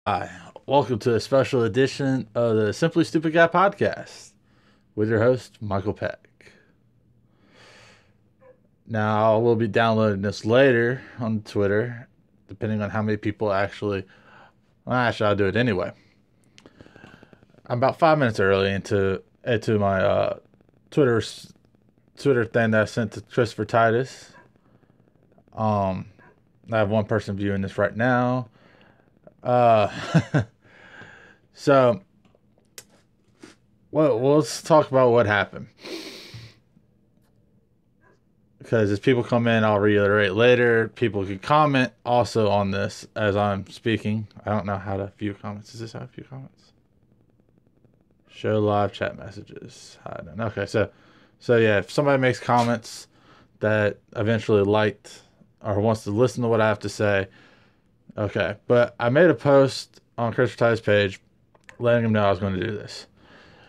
Hi, welcome to a special edition of the Simply Stupid Guy podcast with your host, Michael Peck. Now, we'll be downloading this later on Twitter, depending on how many people actually, I'll do it anyway. I'm about 5 minutes early into my Twitter thing that I sent to Christopher Titus. I have one person viewing this right now. Uh, so, well, let's talk about what happened. Because as people come in, I'll reiterate later. People can comment also on this as I'm speaking. I don't know how to view comments. Is this how to view comments? Show live chat messages. I don't know. Okay, so yeah, if somebody makes comments that eventually liked or wants to listen to what I have to say, okay. But I made a post on Chris Ty's page letting him know I was going to do this.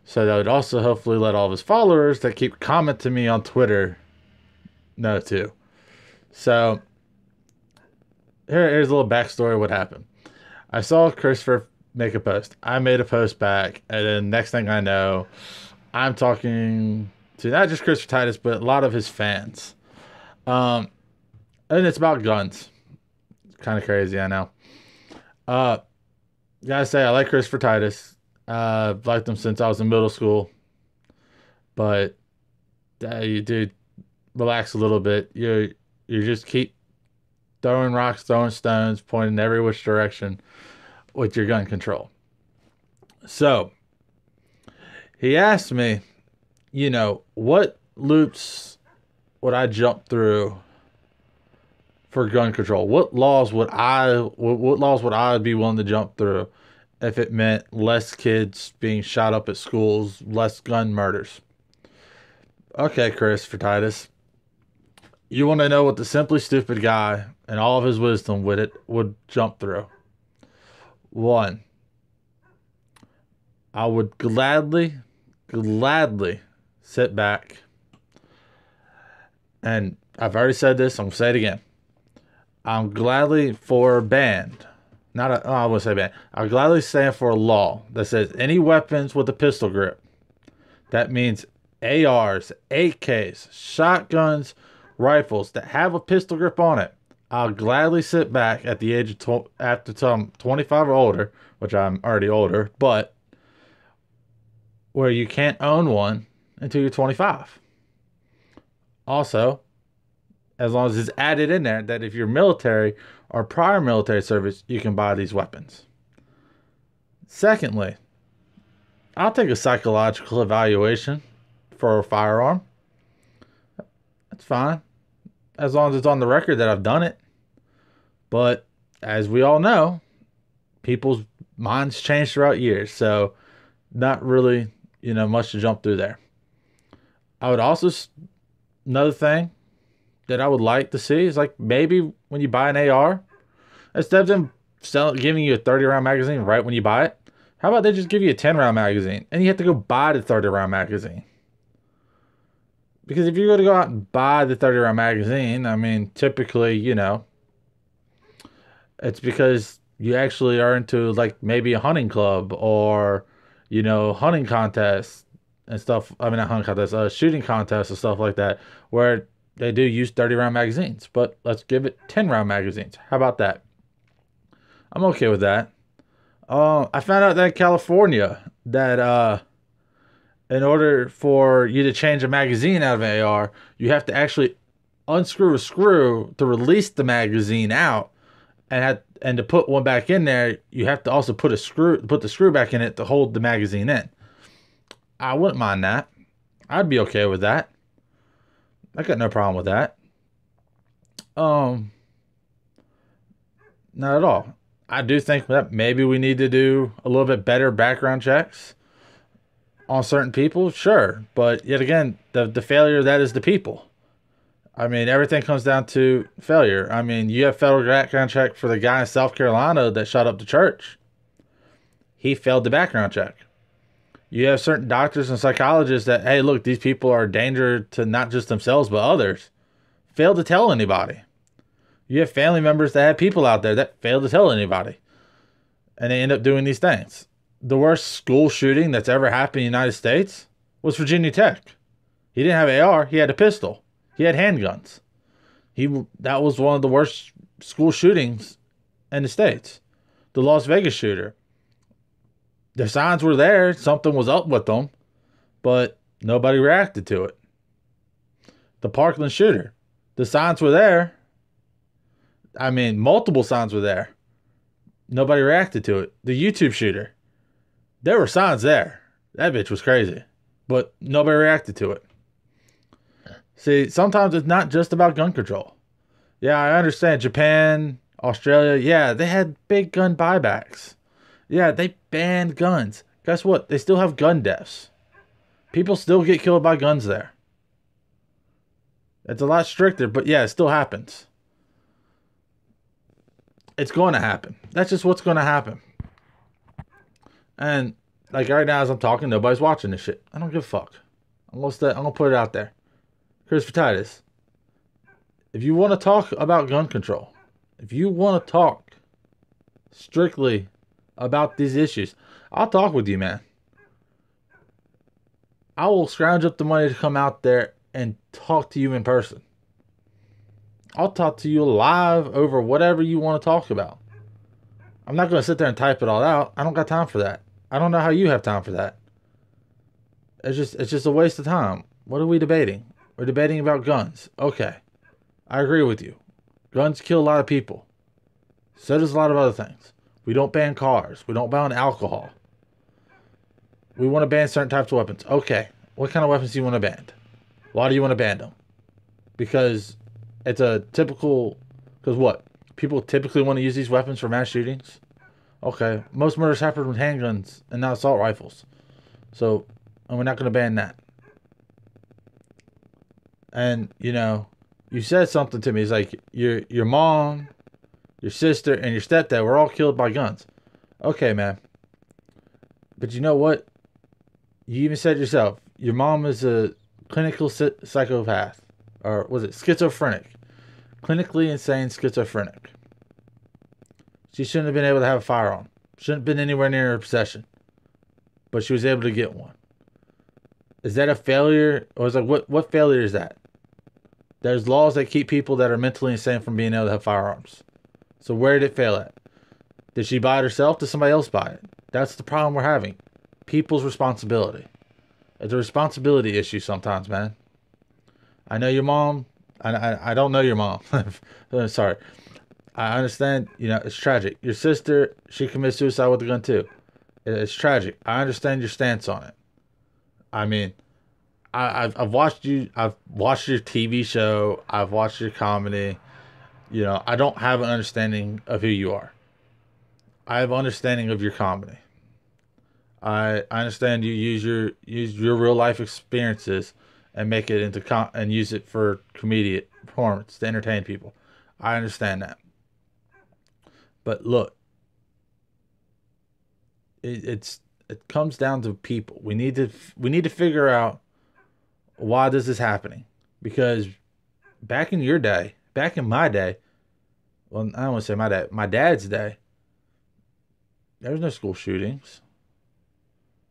So that would also hopefully let all of his followers that keep commenting me on Twitter know too. So here's a little backstory of what happened. I saw Christopher make a post. I made a post back, and then next thing I know, I'm talking to not just Christopher Titus, but a lot of his fans. And it's about guns. Kind of crazy, I know. Gotta say, I like Christopher Titus. I've liked him since I was in middle school. But you do relax a little bit. You just keep throwing rocks, throwing stones, pointing every which direction with your gun control. So he asked me, what loops would I jump through for gun control? What laws would I be willing to jump through if it meant less kids being shot up at schools, less gun murders? Okay, Chris, for Titus, you want to know what the Simply Stupid Guy and all of his wisdom would jump through? One, I would gladly sit back, and I've already said this, I'm going to say it again. I'm gladly for a band. I wouldn't say band. I'll gladly stand for a law that says any weapons with a pistol grip. That means ARs, AKs, shotguns, rifles that have a pistol grip on it. I'll gladly sit back at the age of after I'm 25 or older, which I'm already older, but where you can't own one until you're 25. Also, as long as it's added in there that if you're military or prior military service, you can buy these weapons. Secondly, I'll take a psychological evaluation for a firearm. That's fine, as long as it's on the record that I've done it. But as we all know, people's minds change throughout years, so not really, much to jump through there. I would also, another thing that I would like to see is like maybe when you buy an AR, instead of them giving you a 30-round magazine right when you buy it, how about they just give you a 10-round magazine and you have to go buy the 30-round magazine? Because if you're going to go out and buy the 30-round magazine, I mean, typically, it's because you actually are into like maybe a hunting club or, hunting contests and stuff. I mean, not hunting contests, shooting contests and stuff like that, where they do use 30-round magazines. But let's give it 10-round magazines. How about that? I'm okay with that. I found out that in California that in order for you to change a magazine out of an AR, you have to actually unscrew a screw to release the magazine out, and to put one back in there, you have to also put the screw back in it to hold the magazine in. I wouldn't mind that. I'd be okay with that. I got no problem with that. Not at all. I do think that maybe we need to do a little bit better background checks on certain people, sure. But yet again, the failure of that is the people. I mean, everything comes down to failure. I mean, you have federal background check for the guy in South Carolina that shot up the church. He failed the background check. You have certain doctors and psychologists that, hey, look, these people are a danger to not just themselves, but others. Failed to tell anybody. You have family members that have people out there that failed to tell anybody. and they end up doing these things. The worst school shooting that's ever happened in the United States was Virginia Tech. He didn't have AR. He had a pistol. He had handguns. That was one of the worst school shootings in the States. The Las Vegas shooter. The signs were there. Something was up with them, but nobody reacted to it. The Parkland shooter. The signs were there. I mean, multiple signs were there. Nobody reacted to it. The YouTube shooter. There were signs there. That bitch was crazy. But nobody reacted to it. See, sometimes it's not just about gun control. Yeah, I understand. Japan, Australia, yeah, they had big gun buybacks. Yeah, they banned guns. Guess what? They still have gun deaths. People still get killed by guns there. It's a lot stricter, but yeah, it still happens. It's going to happen. That's just what's going to happen. And like right now as I'm talking, nobody's watching this shit. I don't give a fuck. I'm gonna put it out there. Here's for Titus. If you want to talk about gun control, if you want to talk strictly about these issues, I'll talk with you, man. I will scrounge up the money to come out there and talk to you in person. I'll talk to you live over whatever you want to talk about. I'm not going to sit there and type it all out. I don't got time for that. I don't know how you have time for that. It's just a waste of time. What are we debating? We're debating about guns. Okay. I agree with you. Guns kill a lot of people. So does a lot of other things. We don't ban cars. We don't ban alcohol. We want to ban certain types of weapons. Okay. What kind of weapons do you want to ban? Why do you want to ban them? Because it's a typical... Because what? People typically want to use these weapons for mass shootings? Okay. Most murders happen with handguns and not assault rifles. So, and we're not going to ban that. And, you know, you said something to me. It's like, your mom, your sister, and your stepdad were all killed by guns. Okay, man. But you know what? You even said yourself, your mom is a clinical psychopath. Or was it schizophrenic? Clinically insane schizophrenic. She shouldn't have been able to have a firearm. Shouldn't have been anywhere near her possession. But she was able to get one. Is that a failure? Or is like what failure is that? There's laws that keep people that are mentally insane from being able to have firearms. So where did it fail at? Did she buy it herself? Did somebody else buy it? That's the problem we're having. People's responsibility. It's a responsibility issue sometimes, man. I know your mom. I don't know your mom. Sorry. I understand, you know, it's tragic. Your sister, she committed suicide with a gun too. It's tragic. I understand your stance on it. I mean, I've watched you. I've watched your TV show. I've watched your comedy. You know, I don't have an understanding of who you are. I have understanding of your comedy. I understand you use your real life experiences and make it into and use it for comedic performance to entertain people. I understand that. But look, it comes down to people. We need to figure out why this is happening. Because back in your day, back in my day, well, I don't want to say my dad, my dad's day, there was no school shootings.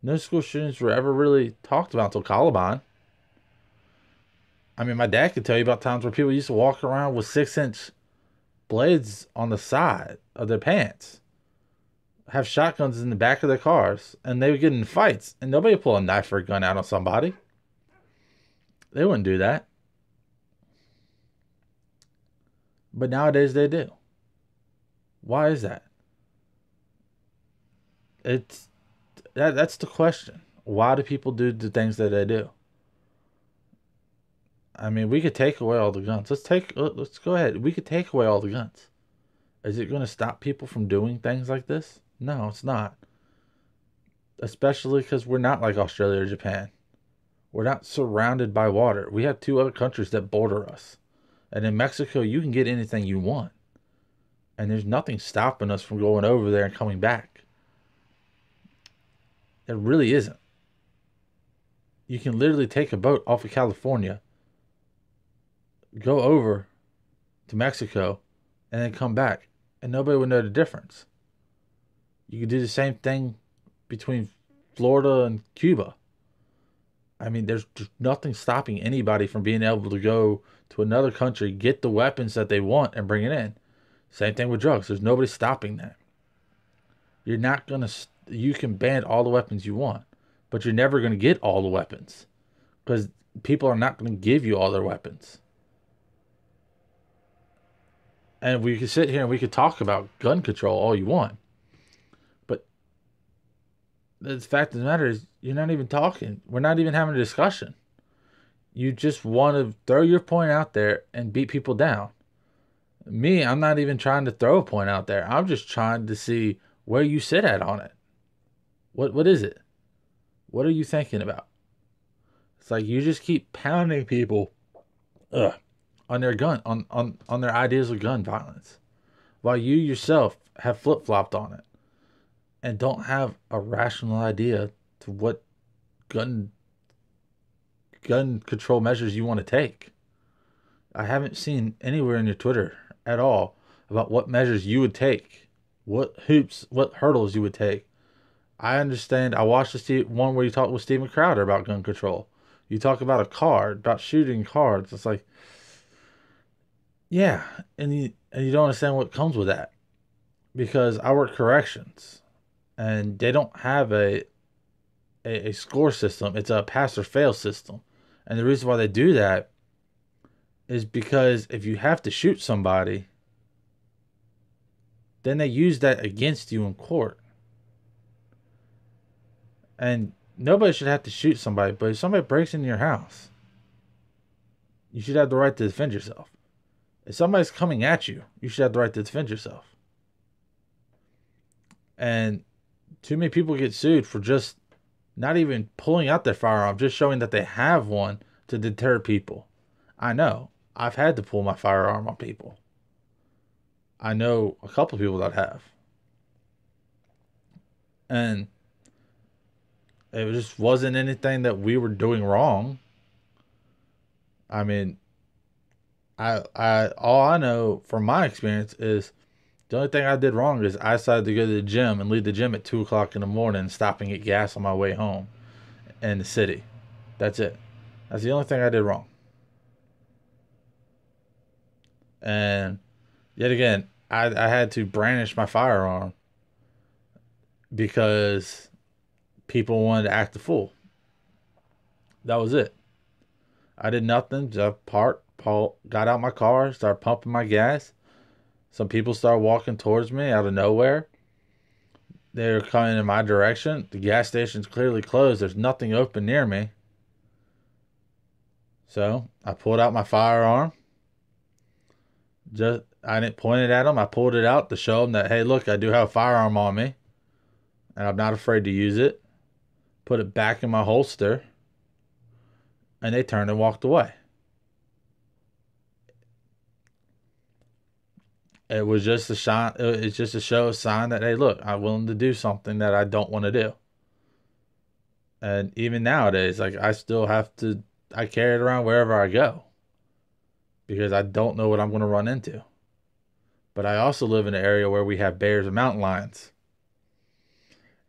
No school shootings were ever really talked about until Columbine. I mean, my dad could tell you about times where people used to walk around with 6-inch blades on the side of their pants, have shotguns in the back of their cars, and they would get in fights, and nobody would pull a knife or a gun out on somebody. They wouldn't do that. But nowadays they do. Why is that? That's the question. Why do people do the things that they do? I mean, we could take away all the guns. Let's go ahead. We could take away all the guns. Is it going to stop people from doing things like this? No, it's not. Especially because we're not like Australia or Japan. We're not surrounded by water. We have 2 other countries that border us. And in Mexico, you can get anything you want. And there's nothing stopping us from going over there and coming back. There really isn't. You can literally take a boat off of California, go over to Mexico, and then come back. And nobody would know the difference. You could do the same thing between Florida and Cuba. I mean, there's just nothing stopping anybody from being able to go to another country, get the weapons that they want, and bring it in. Same thing with drugs. There's nobody stopping that. You're not gonna. You can ban all the weapons you want, but you're never gonna get all the weapons because people are not gonna give you all their weapons. And we could sit here and we could talk about gun control all you want, but the fact of the matter is, you're not even talking. We're not even having a discussion. You just want to throw your point out there and beat people down. Me, I'm not even trying to throw a point out there. I'm just trying to see where you sit at on it. What is it? What are you thinking about? It's like you just keep pounding people ugh, on their on their ideas of gun violence, while you yourself have flip flopped on it and don't have a rational idea to what gun gun control measures you want to take. I haven't seen anywhere in your Twitter at all about what measures you would take, what hoops, what hurdles you would take. I understand. I watched the one where you talked with Steven Crowder about gun control. You talk about a card, about shooting cards. It's like, yeah, and you don't understand what comes with that because I work corrections, and they don't have a score system. It's a pass or fail system, and the reason why they do that is because if you have to shoot somebody, then they use that against you in court. And nobody should have to shoot somebody, but if somebody breaks into your house, you should have the right to defend yourself. If somebody's coming at you, you should have the right to defend yourself. And too many people get sued for just not even pulling out their firearm, just showing that they have one to deter people. I know. I've had to pull my firearm on people. I know a couple of people that have. And it just wasn't anything that we were doing wrong. I mean, I all I know from my experience is the only thing I did wrong is I decided to go to the gym and leave the gym at 2 o'clock in the morning, stopping at gas on my way home in the city. That's it. That's the only thing I did wrong. And yet again, I had to brandish my firearm because people wanted to act a fool. That was it. I did nothing. Just got out my car, started pumping my gas. Some people started walking towards me out of nowhere. They were coming in my direction. The gas station's clearly closed. There's nothing open near me. So I pulled out my firearm. I didn't point it at them. I pulled it out to show them that, hey, look, I do have a firearm on me, and I'm not afraid to use it. Put it back in my holster, and they turned and walked away. It was just a sign. It's just a show, a sign that, hey, look, I'm willing to do something that I don't want to do. And even nowadays, like I still have to, I carry it around wherever I go because I don't know what I'm going to run into. But I also live in an area where we have bears and mountain lions.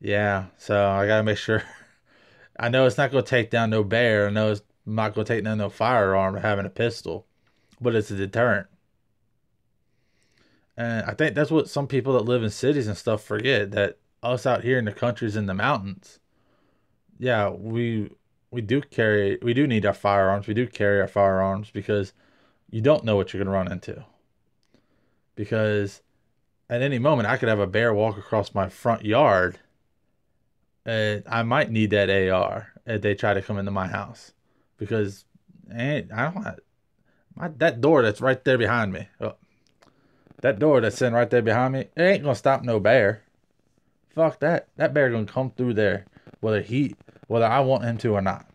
Yeah, so I gotta make sure. I know it's not going to take down no bear. I know it's not going to take down no firearm or having a pistol, but it's a deterrent. And I think that's what some people that live in cities and stuff forget, that us out here in the countries in the mountains, yeah, we do need our firearms. We do carry our firearms because you don't know what you're going to run into. Because at any moment I could have a bear walk across my front yard and I might need that AR if they try to come into my house. Because I don't that door that's right there behind me. That door that's sitting right there behind me, it ain't gonna stop no bear. Fuck that. That bear gonna come through there, whether I want him to or not.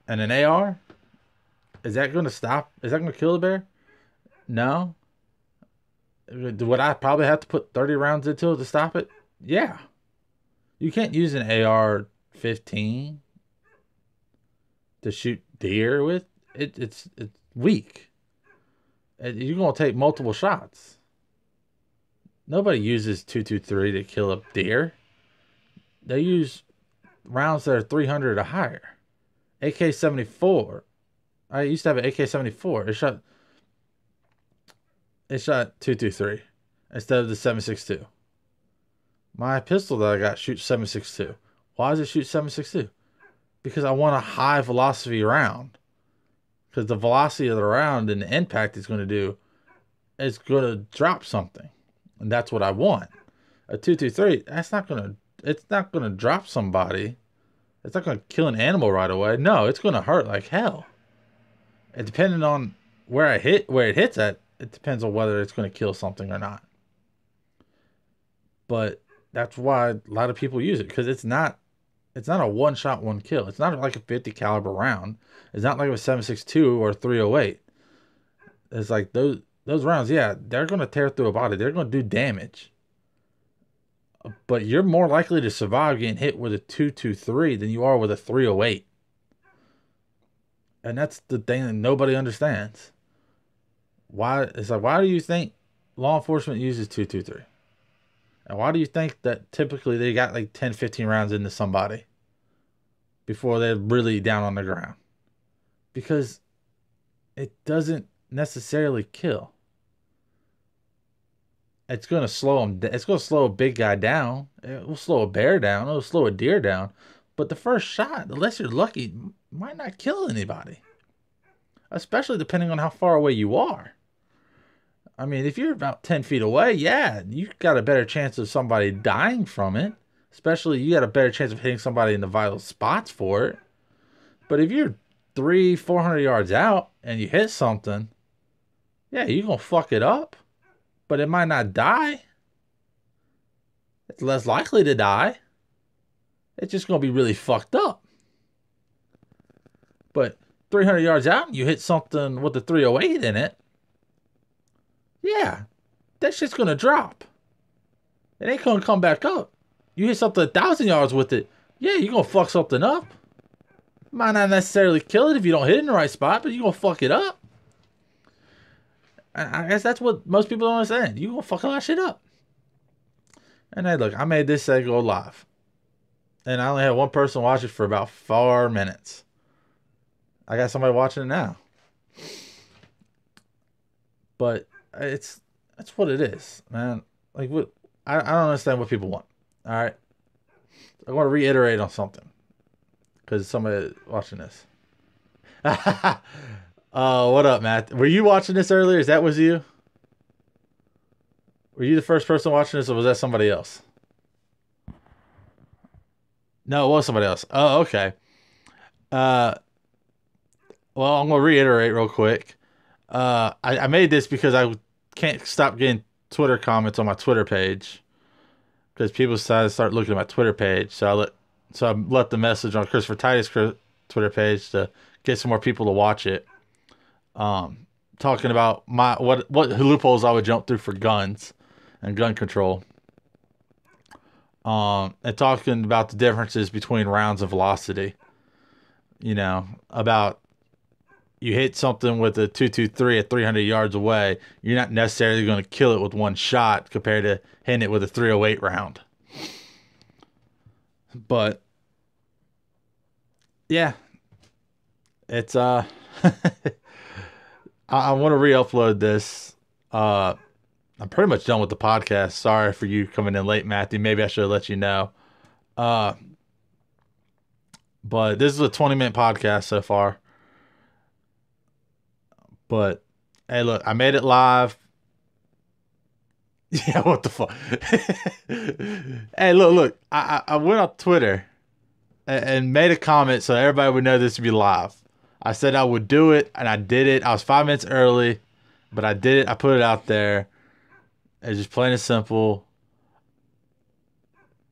And an AR, is that gonna stop? Is that gonna kill the bear? No. Would I probably have to put 30 rounds into it to stop it? Yeah. You can't use an AR-15 to shoot deer with. It's weak. You're gonna take multiple shots. nobody uses 223 to kill a deer. They use rounds that are 300 or higher. AK-74. I used to have an AK-74. It shot 223 instead of the 7.62. My pistol that I got shoots 7.62. Why does it shoot 7.62? Because I want a high velocity round. Because the velocity of the round and the impact it's going to do is going to drop something. And that's what I want. A 223, it's not going to drop somebody. It's not going to kill an animal right away. No, it's going to hurt like hell. And depending on where it hits at, it depends on whether it's going to kill something or not. But that's why a lot of people use it, because it's not a one shot, one kill. It's not like a 50 caliber round. It's not like a 7.62 or 308. It's like those rounds, yeah, they're going to tear through a body. They're going to do damage. But you're more likely to survive getting hit with a 223 than you are with a 308. And that's the thing that nobody understands. Why do you think law enforcement uses 223? And why do you think that typically they got like 10, 15 rounds into somebody before they're really down on the ground? Because it doesn't necessarily kill. It's going to slow them. It's going to slow a big guy down. It will slow a bear down. It will slow a deer down. But the first shot, unless you're lucky, might not kill anybody. Especially depending on how far away you are. I mean, if you're about 10 feet away, yeah, you got a better chance of somebody dying from it. Especially, you got a better chance of hitting somebody in the vital spots for it. But if you're 300-400 yards out and you hit something, yeah, you're going to fuck it up. But it might not die. It's less likely to die. It's just going to be really fucked up. But 300 yards out and you hit something with a 308 in it, yeah, that shit's going to drop. It ain't going to come back up. You hit something 1,000 yards with it, yeah, you're going to fuck something up. Might not necessarily kill it if you don't hit it in the right spot, but you're going to fuck it up. I guess that's what most people don't understand. You're going to fuck a lot of shit up. And hey, look, I made this set go live. And I only had one person watch it for about 4 minutes. I got somebody watching it now. But that's what it is, man. Like, I don't understand what people want. All right? I want to reiterate on something. Because somebody watching this. What up, Matt? Were you watching this earlier? Was you? Were you the first person watching this, or was that somebody else? No, it was somebody else. Oh, okay. Well, I'm gonna reiterate real quick. I made this because I can't stop getting Twitter comments on my Twitter page because people decided to start looking at my Twitter page. So I left the message on Christopher Titus Twitter page to get some more people to watch it. Talking about what loopholes I would jump through for guns and gun control. And talking about the differences between rounds and velocity. You know, about you hit something with a 223 at 300 yards away, you're not necessarily going to kill it with one shot compared to hitting it with a 308 round. But yeah, it's I want to re-upload this. I'm pretty much done with the podcast. Sorry for you coming in late, Matthew. Maybe I should have let you know. But this is a 20-minute podcast so far. But hey, look, I made it live. Yeah, what the fuck? Hey, look. I went on Twitter and made a comment so everybody would know this would be live. I said I would do it, and I did it. I was 5 minutes early, but I did it. I put it out there. It's just plain and simple.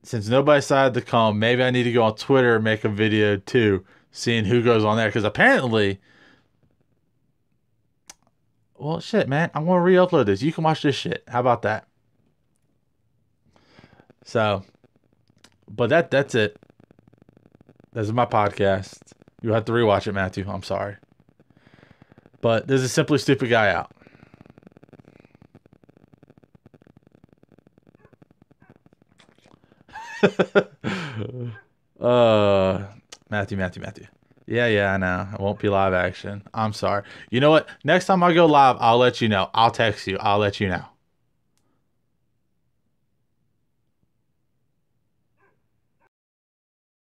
Since nobody decided to come, maybe I need to go on Twitter and make a video too, seeing who goes on there. Because apparently, well, shit, man, I'm going to re-upload this. You can watch this shit. How about that? So, but that's it. This is my podcast. You'll have to rewatch it, Matthew. I'm sorry. But this is Simply Stupid Guy out. uh, Matthew. Yeah, I know. It won't be live action. I'm sorry. You know what? Next time I go live, I'll let you know. I'll text you. I'll let you know.